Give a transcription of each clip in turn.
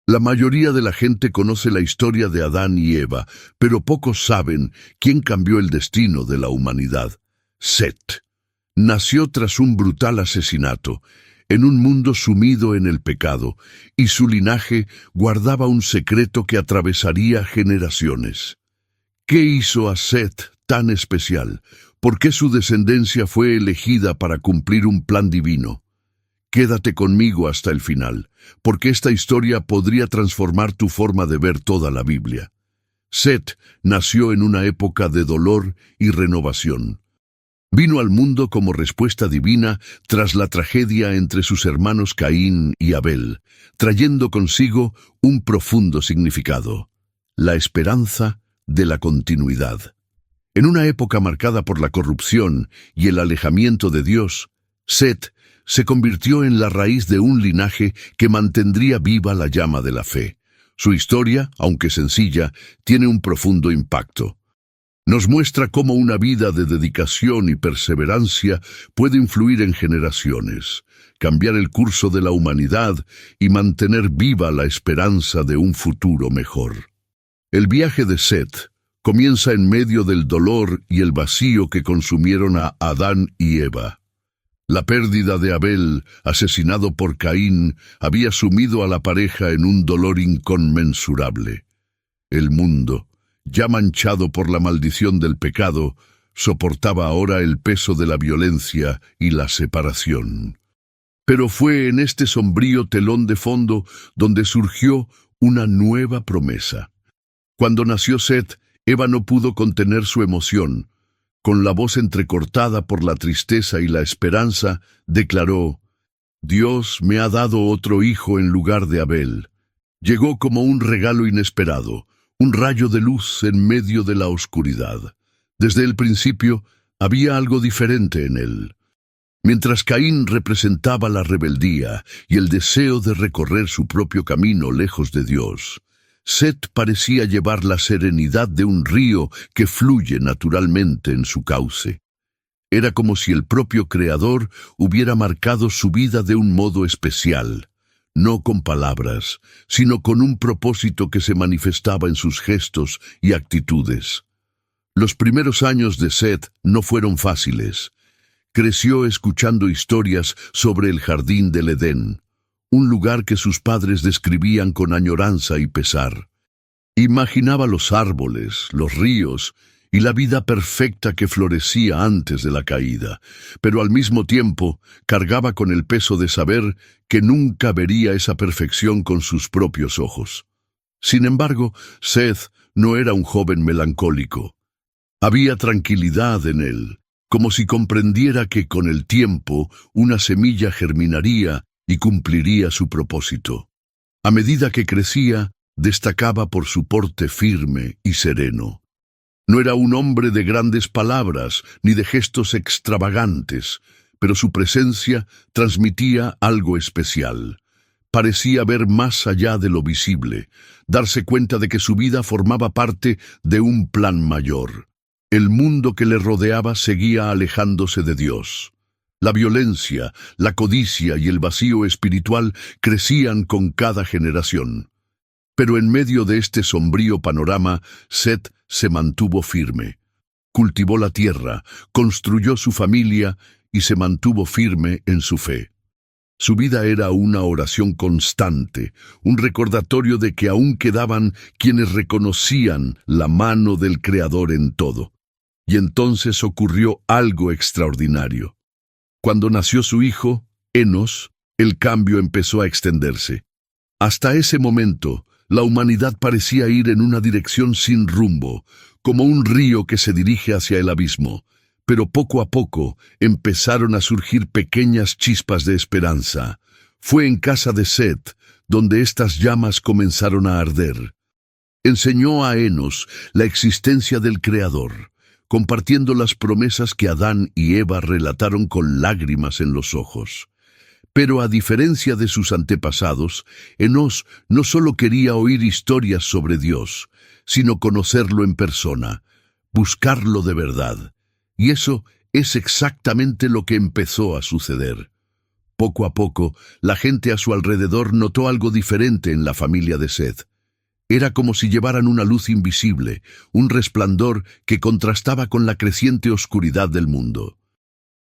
La mayoría de la gente conoce la historia de Adán y Eva, pero pocos saben quién cambió el destino de la humanidad. Set nació tras un brutal asesinato, en un mundo sumido en el pecado, y su linaje guardaba un secreto que atravesaría generaciones. ¿Qué hizo a Set tan especial? ¿Por qué su descendencia fue elegida para cumplir un plan divino? Quédate conmigo hasta el final, porque esta historia podría transformar tu forma de ver toda la Biblia. Set nació en una época de dolor y renovación. Vino al mundo como respuesta divina tras la tragedia entre sus hermanos Caín y Abel, trayendo consigo un profundo significado: la esperanza de la continuidad. En una época marcada por la corrupción y el alejamiento de Dios, Set se convirtió en la raíz de un linaje que mantendría viva la llama de la fe. Su historia, aunque sencilla, tiene un profundo impacto. Nos muestra cómo una vida de dedicación y perseverancia puede influir en generaciones, cambiar el curso de la humanidad y mantener viva la esperanza de un futuro mejor. El viaje de Set comienza en medio del dolor y el vacío que consumieron a Adán y Eva. La pérdida de Abel, asesinado por Caín, había sumido a la pareja en un dolor inconmensurable. El mundo, ya manchado por la maldición del pecado, soportaba ahora el peso de la violencia y la separación. Pero fue en este sombrío telón de fondo donde surgió una nueva promesa. Cuando nació Set, Eva no pudo contener su emoción. Con la voz entrecortada por la tristeza y la esperanza, declaró: «Dios me ha dado otro hijo en lugar de Abel». Llegó como un regalo inesperado, un rayo de luz en medio de la oscuridad. Desde el principio había algo diferente en él. Mientras Caín representaba la rebeldía y el deseo de recorrer su propio camino lejos de Dios, Set parecía llevar la serenidad de un río que fluye naturalmente en su cauce. Era como si el propio Creador hubiera marcado su vida de un modo especial, no con palabras, sino con un propósito que se manifestaba en sus gestos y actitudes. Los primeros años de Set no fueron fáciles. Creció escuchando historias sobre el jardín del Edén, un lugar que sus padres describían con añoranza y pesar. Imaginaba los árboles, los ríos y la vida perfecta que florecía antes de la caída, pero al mismo tiempo cargaba con el peso de saber que nunca vería esa perfección con sus propios ojos. Sin embargo, Set no era un joven melancólico. Había tranquilidad en él, como si comprendiera que con el tiempo una semilla germinaría y cumpliría su propósito. A medida que crecía, destacaba por su porte firme y sereno. No era un hombre de grandes palabras ni de gestos extravagantes, pero su presencia transmitía algo especial. Parecía ver más allá de lo visible, darse cuenta de que su vida formaba parte de un plan mayor. El mundo que le rodeaba seguía alejándose de Dios. La violencia, la codicia y el vacío espiritual crecían con cada generación. Pero en medio de este sombrío panorama, Set se mantuvo firme. Cultivó la tierra, construyó su familia y se mantuvo firme en su fe. Su vida era una oración constante, un recordatorio de que aún quedaban quienes reconocían la mano del Creador en todo. Y entonces ocurrió algo extraordinario. Cuando nació su hijo, Enos, el cambio empezó a extenderse. Hasta ese momento, la humanidad parecía ir en una dirección sin rumbo, como un río que se dirige hacia el abismo. Pero poco a poco empezaron a surgir pequeñas chispas de esperanza. Fue en casa de Set donde estas llamas comenzaron a arder. Enseñó a Enos la existencia del Creador, compartiendo las promesas que Adán y Eva relataron con lágrimas en los ojos. Pero a diferencia de sus antepasados, Enos no solo quería oír historias sobre Dios, sino conocerlo en persona, buscarlo de verdad. Y eso es exactamente lo que empezó a suceder. Poco a poco, la gente a su alrededor notó algo diferente en la familia de Seth. Era como si llevaran una luz invisible, un resplandor que contrastaba con la creciente oscuridad del mundo.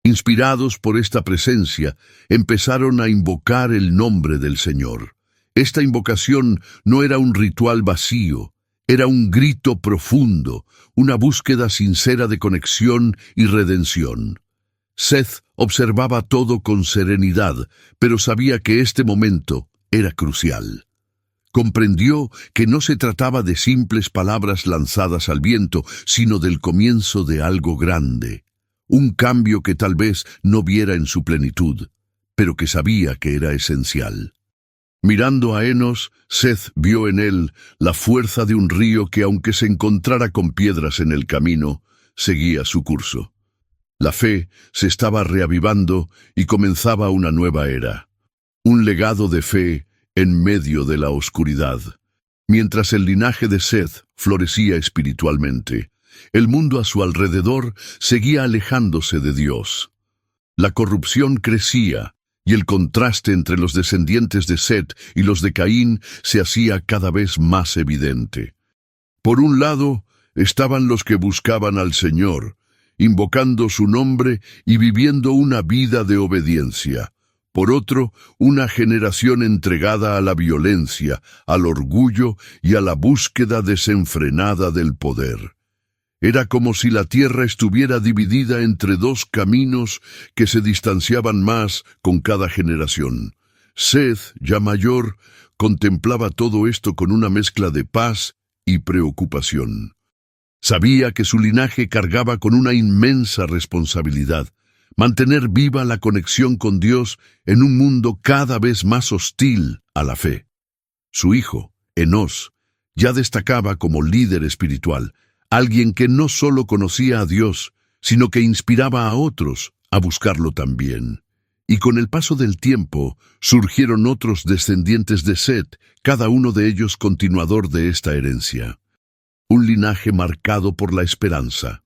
Inspirados por esta presencia, empezaron a invocar el nombre del Señor. Esta invocación no era un ritual vacío, era un grito profundo, una búsqueda sincera de conexión y redención. Seth observaba todo con serenidad, pero sabía que este momento era crucial. Comprendió que no se trataba de simples palabras lanzadas al viento, sino del comienzo de algo grande. Un cambio que tal vez no viera en su plenitud, pero que sabía que era esencial. Mirando a Enos, Seth vio en él la fuerza de un río que, aunque se encontrara con piedras en el camino, seguía su curso. La fe se estaba reavivando y comenzaba una nueva era. Un legado de fe en medio de la oscuridad. Mientras el linaje de Seth florecía espiritualmente, el mundo a su alrededor seguía alejándose de Dios. La corrupción crecía, y el contraste entre los descendientes de Seth y los de Caín se hacía cada vez más evidente. Por un lado, estaban los que buscaban al Señor, invocando su nombre y viviendo una vida de obediencia. Por otro, una generación entregada a la violencia, al orgullo y a la búsqueda desenfrenada del poder. Era como si la tierra estuviera dividida entre dos caminos que se distanciaban más con cada generación. Seth, ya mayor, contemplaba todo esto con una mezcla de paz y preocupación. Sabía que su linaje cargaba con una inmensa responsabilidad: mantener viva la conexión con Dios en un mundo cada vez más hostil a la fe. Su hijo, Enos, ya destacaba como líder espiritual, alguien que no solo conocía a Dios, sino que inspiraba a otros a buscarlo también. Y con el paso del tiempo, surgieron otros descendientes de Seth, cada uno de ellos continuador de esta herencia. Un linaje marcado por la esperanza.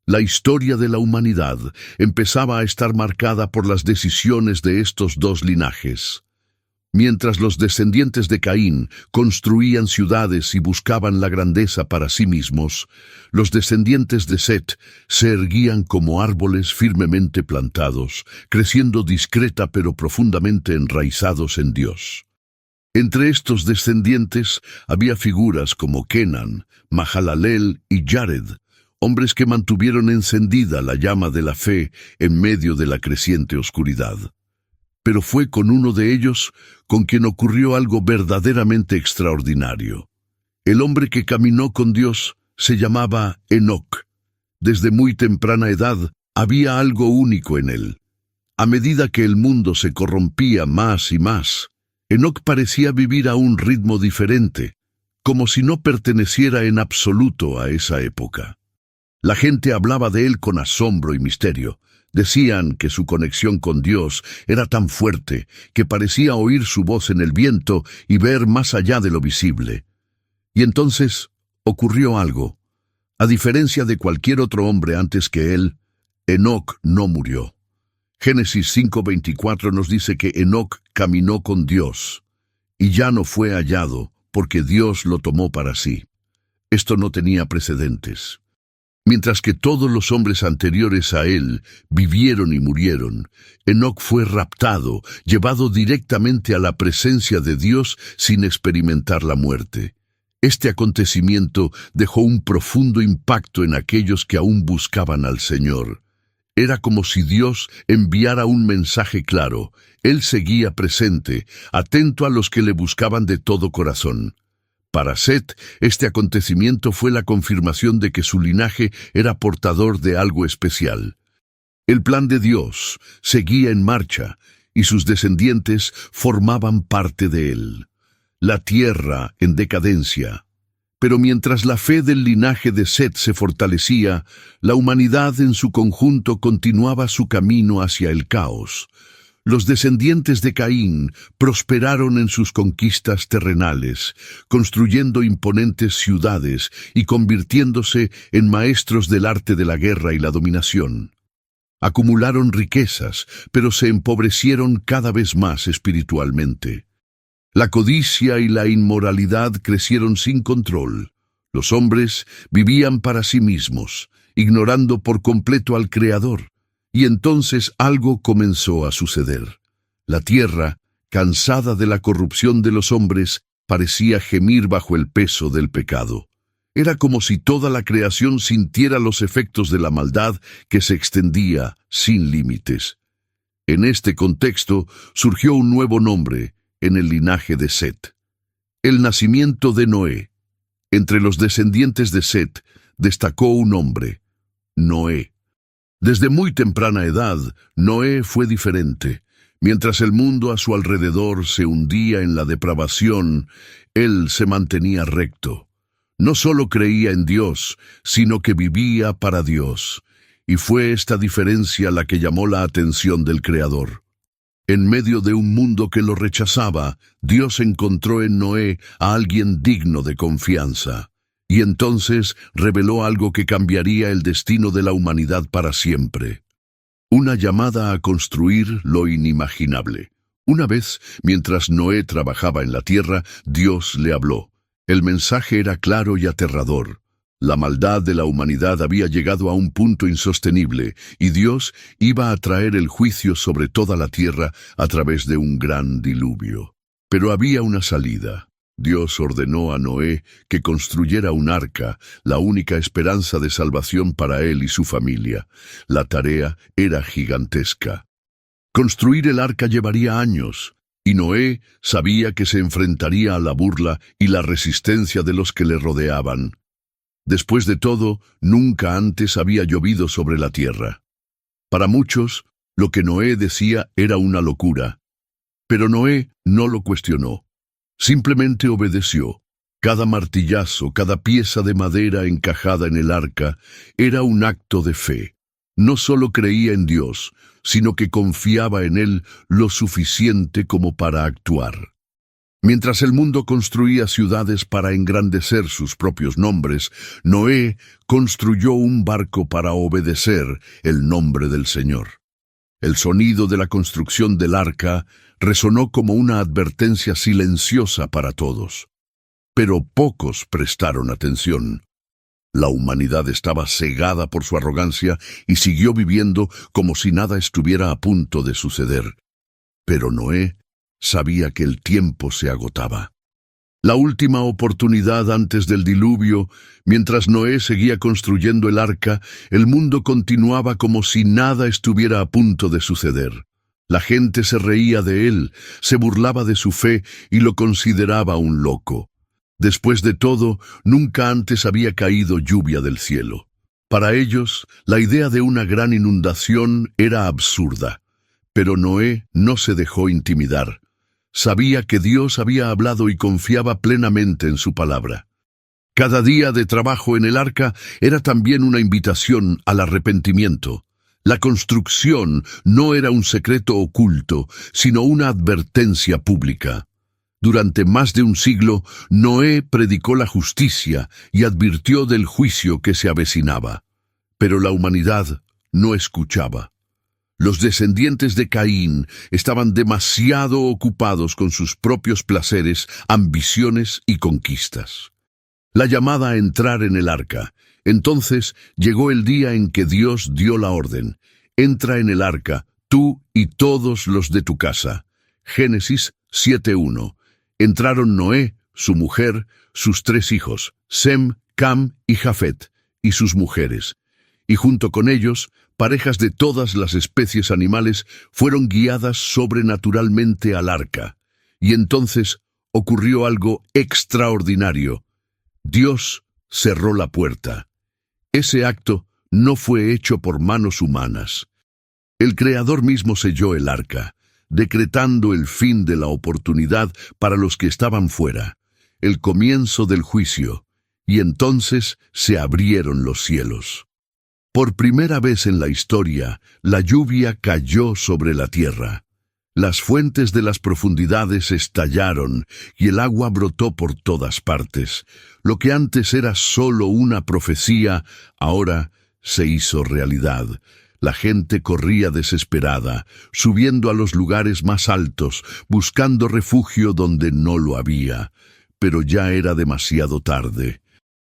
La historia de la humanidad empezaba a estar marcada por las decisiones de estos dos linajes. Mientras los descendientes de Caín construían ciudades y buscaban la grandeza para sí mismos, los descendientes de Seth se erguían como árboles firmemente plantados, creciendo discreta pero profundamente enraizados en Dios. Entre estos descendientes había figuras como Kenan, Mahalalel y Jared, hombres que mantuvieron encendida la llama de la fe en medio de la creciente oscuridad. Pero fue con uno de ellos con quien ocurrió algo verdaderamente extraordinario. El hombre que caminó con Dios se llamaba Enoc. Desde muy temprana edad había algo único en él. A medida que el mundo se corrompía más y más, Enoc parecía vivir a un ritmo diferente, como si no perteneciera en absoluto a esa época. La gente hablaba de él con asombro y misterio. Decían que su conexión con Dios era tan fuerte que parecía oír su voz en el viento y ver más allá de lo visible. Y entonces ocurrió algo. A diferencia de cualquier otro hombre antes que él, Enoc no murió. Génesis 5:24 nos dice que Enoc caminó con Dios y ya no fue hallado porque Dios lo tomó para sí. Esto no tenía precedentes. Mientras que todos los hombres anteriores a él vivieron y murieron, Enoc fue raptado, llevado directamente a la presencia de Dios sin experimentar la muerte. Este acontecimiento dejó un profundo impacto en aquellos que aún buscaban al Señor. Era como si Dios enviara un mensaje claro. Él seguía presente, atento a los que le buscaban de todo corazón. Para Seth, este acontecimiento fue la confirmación de que su linaje era portador de algo especial. El plan de Dios seguía en marcha y sus descendientes formaban parte de él. La tierra en decadencia. Pero mientras la fe del linaje de Seth se fortalecía, la humanidad en su conjunto continuaba su camino hacia el caos. Los descendientes de Caín prosperaron en sus conquistas terrenales, construyendo imponentes ciudades y convirtiéndose en maestros del arte de la guerra y la dominación. Acumularon riquezas, pero se empobrecieron cada vez más espiritualmente. La codicia y la inmoralidad crecieron sin control. Los hombres vivían para sí mismos, ignorando por completo al Creador. Y entonces algo comenzó a suceder. La tierra, cansada de la corrupción de los hombres, parecía gemir bajo el peso del pecado. Era como si toda la creación sintiera los efectos de la maldad que se extendía sin límites. En este contexto surgió un nuevo nombre en el linaje de Set: el nacimiento de Noé. Entre los descendientes de Set destacó un hombre: Noé. Desde muy temprana edad, Noé fue diferente. Mientras el mundo a su alrededor se hundía en la depravación, él se mantenía recto. No solo creía en Dios, sino que vivía para Dios. Y fue esta diferencia la que llamó la atención del Creador. En medio de un mundo que lo rechazaba, Dios encontró en Noé a alguien digno de confianza. Y entonces reveló algo que cambiaría el destino de la humanidad para siempre. Una llamada a construir lo inimaginable. Una vez, mientras Noé trabajaba en la tierra, Dios le habló. El mensaje era claro y aterrador. La maldad de la humanidad había llegado a un punto insostenible, y Dios iba a traer el juicio sobre toda la tierra a través de un gran diluvio. Pero había una salida. Dios ordenó a Noé que construyera un arca, la única esperanza de salvación para él y su familia. La tarea era gigantesca. Construir el arca llevaría años, y Noé sabía que se enfrentaría a la burla y la resistencia de los que le rodeaban. Después de todo, nunca antes había llovido sobre la tierra. Para muchos, lo que Noé decía era una locura. Pero Noé no lo cuestionó. Simplemente obedeció. Cada martillazo, cada pieza de madera encajada en el arca era un acto de fe. No solo creía en Dios, sino que confiaba en Él lo suficiente como para actuar. Mientras el mundo construía ciudades para engrandecer sus propios nombres, Noé construyó un barco para obedecer el nombre del Señor. El sonido de la construcción del arca resonó como una advertencia silenciosa para todos. Pero pocos prestaron atención. La humanidad estaba cegada por su arrogancia y siguió viviendo como si nada estuviera a punto de suceder. Pero Noé sabía que el tiempo se agotaba. La última oportunidad antes del diluvio, mientras Noé seguía construyendo el arca, el mundo continuaba como si nada estuviera a punto de suceder. La gente se reía de él, se burlaba de su fe y lo consideraba un loco. Después de todo, nunca antes había caído lluvia del cielo. Para ellos, la idea de una gran inundación era absurda. Pero Noé no se dejó intimidar. Sabía que Dios había hablado y confiaba plenamente en su palabra. Cada día de trabajo en el arca era también una invitación al arrepentimiento. La construcción no era un secreto oculto, sino una advertencia pública. Durante más de un siglo, Noé predicó la justicia y advirtió del juicio que se avecinaba. Pero la humanidad no escuchaba. Los descendientes de Caín estaban demasiado ocupados con sus propios placeres, ambiciones y conquistas. La llamada a entrar en el arca. Entonces llegó el día en que Dios dio la orden: entra en el arca, tú y todos los de tu casa. Génesis 7:1. Entraron Noé, su mujer, sus 3 hijos, Sem, Cam y Jafet, y sus mujeres. Y junto con ellos, parejas de todas las especies animales fueron guiadas sobrenaturalmente al arca. Y entonces ocurrió algo extraordinario. Dios cerró la puerta. Ese acto no fue hecho por manos humanas. El Creador mismo selló el arca, decretando el fin de la oportunidad para los que estaban fuera, el comienzo del juicio, y entonces se abrieron los cielos. Por primera vez en la historia, la lluvia cayó sobre la tierra. Las fuentes de las profundidades estallaron y el agua brotó por todas partes. Lo que antes era solo una profecía, ahora se hizo realidad. La gente corría desesperada, subiendo a los lugares más altos, buscando refugio donde no lo había. Pero ya era demasiado tarde.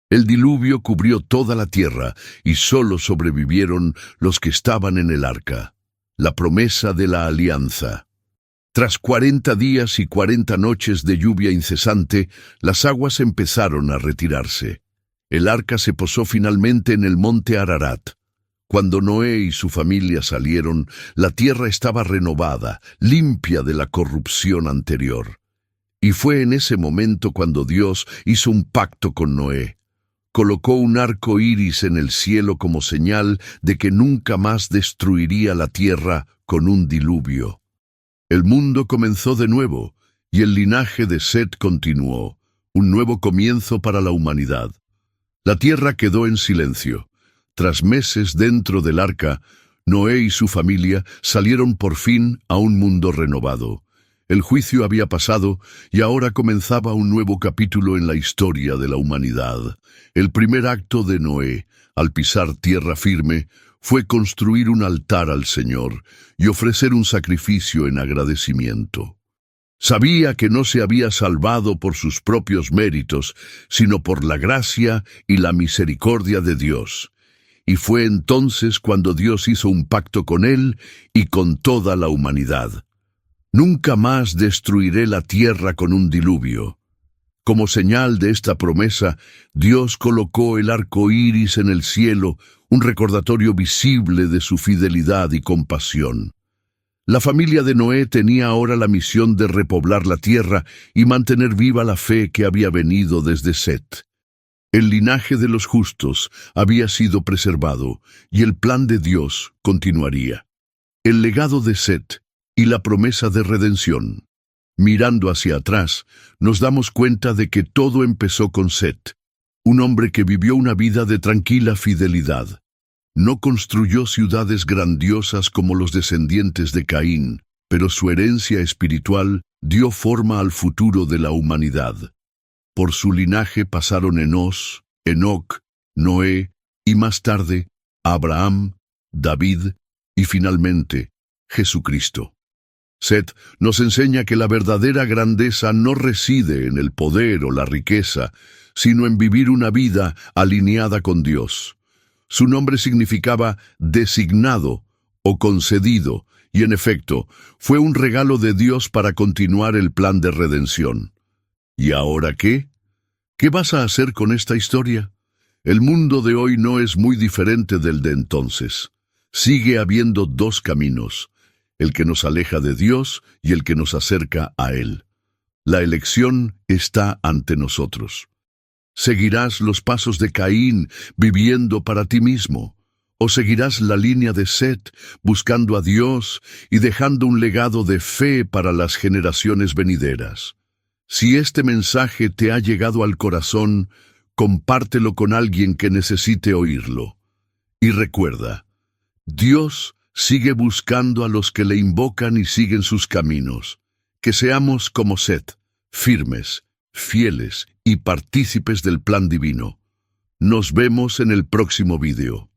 El diluvio cubrió toda la tierra y solo sobrevivieron los que estaban en el arca. La promesa de la alianza. Tras 40 días y 40 noches de lluvia incesante, las aguas empezaron a retirarse. El arca se posó finalmente en el monte Ararat. Cuando Noé y su familia salieron, la tierra estaba renovada, limpia de la corrupción anterior. Y fue en ese momento cuando Dios hizo un pacto con Noé. Colocó un arco iris en el cielo como señal de que nunca más destruiría la tierra con un diluvio. El mundo comenzó de nuevo, y el linaje de Set continuó, un nuevo comienzo para la humanidad. La tierra quedó en silencio. Tras meses dentro del arca, Noé y su familia salieron por fin a un mundo renovado. El juicio había pasado y ahora comenzaba un nuevo capítulo en la historia de la humanidad. El primer acto de Noé, al pisar tierra firme, fue construir un altar al Señor y ofrecer un sacrificio en agradecimiento. Sabía que no se había salvado por sus propios méritos, sino por la gracia y la misericordia de Dios. Y fue entonces cuando Dios hizo un pacto con él y con toda la humanidad. Nunca más destruiré la tierra con un diluvio. Como señal de esta promesa, Dios colocó el arco iris en el cielo, un recordatorio visible de su fidelidad y compasión. La familia de Noé tenía ahora la misión de repoblar la tierra y mantener viva la fe que había venido desde Set. El linaje de los justos había sido preservado y el plan de Dios continuaría. El legado de Set y la promesa de redención. Mirando hacia atrás, nos damos cuenta de que todo empezó con Set, un hombre que vivió una vida de tranquila fidelidad. No construyó ciudades grandiosas como los descendientes de Caín, pero su herencia espiritual dio forma al futuro de la humanidad. Por su linaje pasaron Enós, Enoc, Noé y más tarde Abraham, David y finalmente Jesucristo. Set nos enseña que la verdadera grandeza no reside en el poder o la riqueza, sino en vivir una vida alineada con Dios. Su nombre significaba designado o concedido, y en efecto, fue un regalo de Dios para continuar el plan de redención. ¿Y ahora qué? ¿Qué vas a hacer con esta historia? El mundo de hoy no es muy diferente del de entonces. Sigue habiendo dos caminos, el que nos aleja de Dios y el que nos acerca a Él. La elección está ante nosotros. ¿Seguirás los pasos de Caín viviendo para ti mismo? ¿O seguirás la línea de Set, buscando a Dios y dejando un legado de fe para las generaciones venideras? Si este mensaje te ha llegado al corazón, compártelo con alguien que necesite oírlo. Y recuerda, Dios sigue buscando a los que le invocan y siguen sus caminos. Que seamos como Set, firmes, fieles y partícipes del plan divino. Nos vemos en el próximo video.